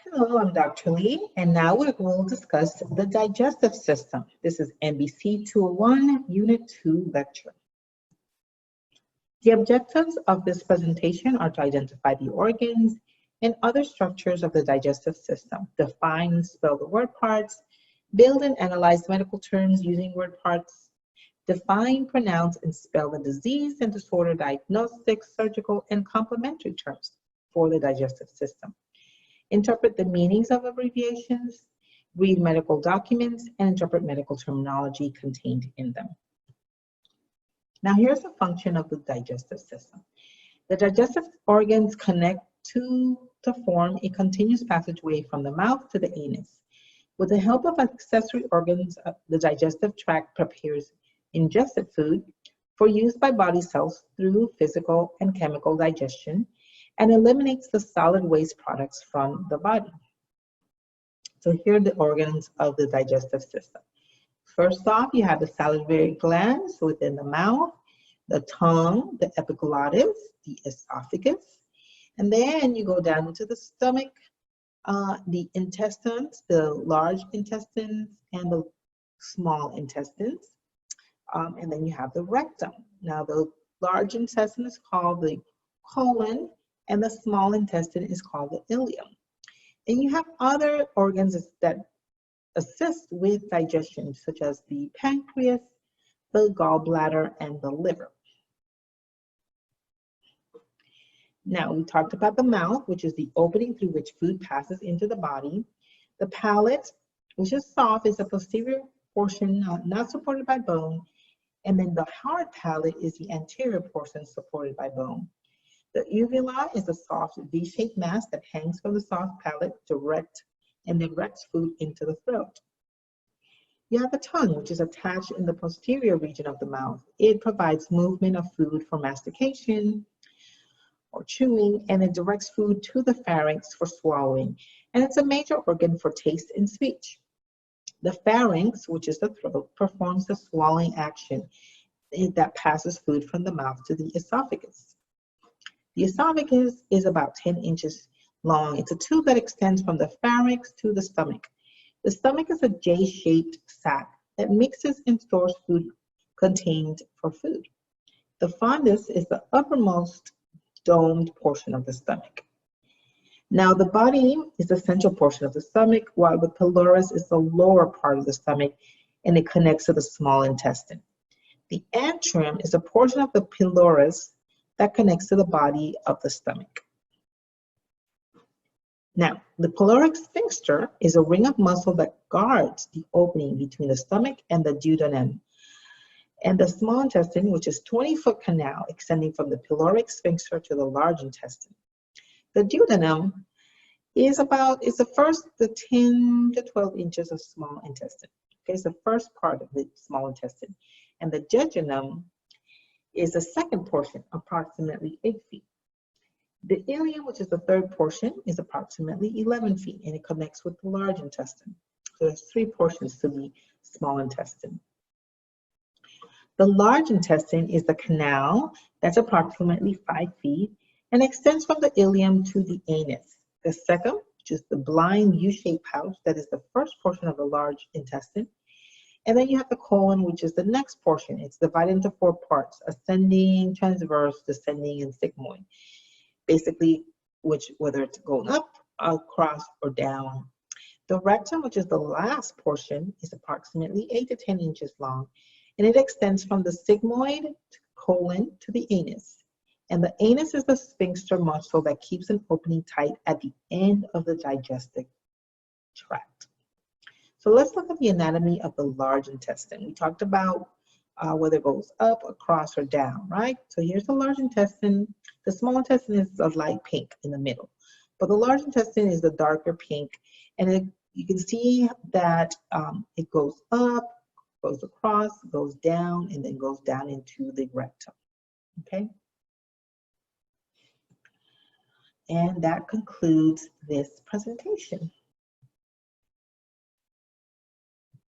Hello, I'm Dr. Lee, and now we will discuss the digestive system. This is MBC 201, Unit 2 lecture. The objectives of this presentation are to identify the organs and other structures of the digestive system, define and spell the word parts, build and analyze medical terms using word parts, define, pronounce, and spell the disease and disorder diagnostic, surgical, and complementary terms for the digestive system. Interpret the meanings of abbreviations, read medical documents, and interpret medical terminology contained in them. Now here's the function of the digestive system. The digestive organs connect to form a continuous passageway from the mouth to the anus. With the help of accessory organs, the digestive tract prepares ingested food for use by body cells through physical and chemical digestion, and eliminates the solid waste products from the body. So here are the organs of the digestive system. First off, you have the salivary glands within the mouth, the tongue, the epiglottis, the esophagus, and then you go down into the stomach, the intestines, the large intestines and the small intestines, and then you have the rectum. Now the large intestine is called the colon, and the small intestine is called the ileum. And you have other organs that assist with digestion, such as the pancreas, the gallbladder, and the liver. Now, we talked about the mouth, which is the opening through which food passes into the body. The palate, which is soft, is the posterior portion not supported by bone. And then the hard palate is the anterior portion supported by bone. The uvula is a soft V-shaped mass that hangs from the soft palate and directs food into the throat. You have the tongue, which is attached in the posterior region of the mouth. It provides movement of food for mastication or chewing, and it directs food to the pharynx for swallowing. And it's a major organ for taste and speech. The pharynx, which is the throat, performs the swallowing action that passes food from the mouth to the esophagus. The esophagus is about 10 inches long. It's a tube that extends from the pharynx to the stomach. The stomach is a J-shaped sac that mixes and stores food contained for food. The fundus is the uppermost domed portion of the stomach. Now the body is the central portion of the stomach, while the pylorus is the lower part of the stomach, and it connects to the small intestine. The antrum is a portion of the pylorus that connects to the body of the stomach. Now, the pyloric sphincter is a ring of muscle that guards the opening between the stomach and the duodenum. And the small intestine, which is 20-foot canal extending from the pyloric sphincter to the large intestine. The duodenum is the 10 to 12 inches of small intestine. Okay, it's the first part of the small intestine. And the jejunum is the second portion, approximately 8 feet. The ileum, which is the third portion, is approximately 11 feet, and it connects with the large intestine. So there's 3 portions to the small intestine. The large intestine is the canal that's approximately 5 feet and extends from the ileum to the anus. The second, which is the blind U-shaped pouch, that is the first portion of the large intestine. And then you have the colon, which is the next portion. It's divided into 4 parts: ascending, transverse, descending, and sigmoid. Basically, whether it's going up, across, or down. The rectum, which is the last portion, is approximately 8 to 10 inches long, and it extends from the sigmoid colon to the anus. And the anus is the sphincter muscle that keeps an opening tight at the end of the digestive tract. So let's look at the anatomy of the large intestine. We talked about whether it goes up, across, or down, right? So here's the large intestine. The small intestine is a light pink in the middle, but the large intestine is the darker pink. And you can see that it goes up, goes across, goes down, and then goes down into the rectum, okay? And that concludes this presentation.